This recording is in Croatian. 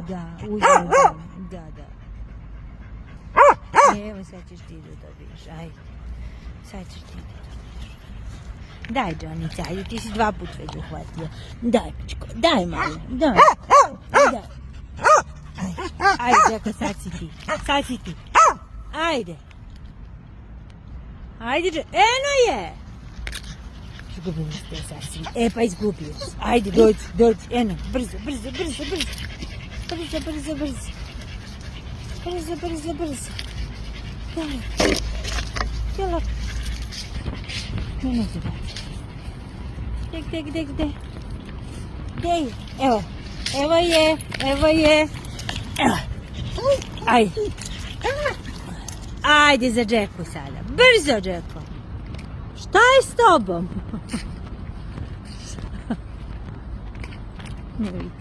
Da, da. Evo sad ćeš ti da dobiješ, ajde. Sad ćeš ti da dobiješ. Daj, Džonica, ajde, ti si 2 puta već uhvatio. Daj, pičko, daj malo, daj. Ajde, Džeko, sad si ti. Ajde. Ajde, Džeko, eno je. Izgubili ste sasvim. Pa izgubio. Ajde, dođi, eno, brzo. Brzo. Jelo. Ne treba. Gde? Gde je? Evo je. Ajde za Džeku sada. Brzo, Džeko. Šta je s tobom? Ne vidite.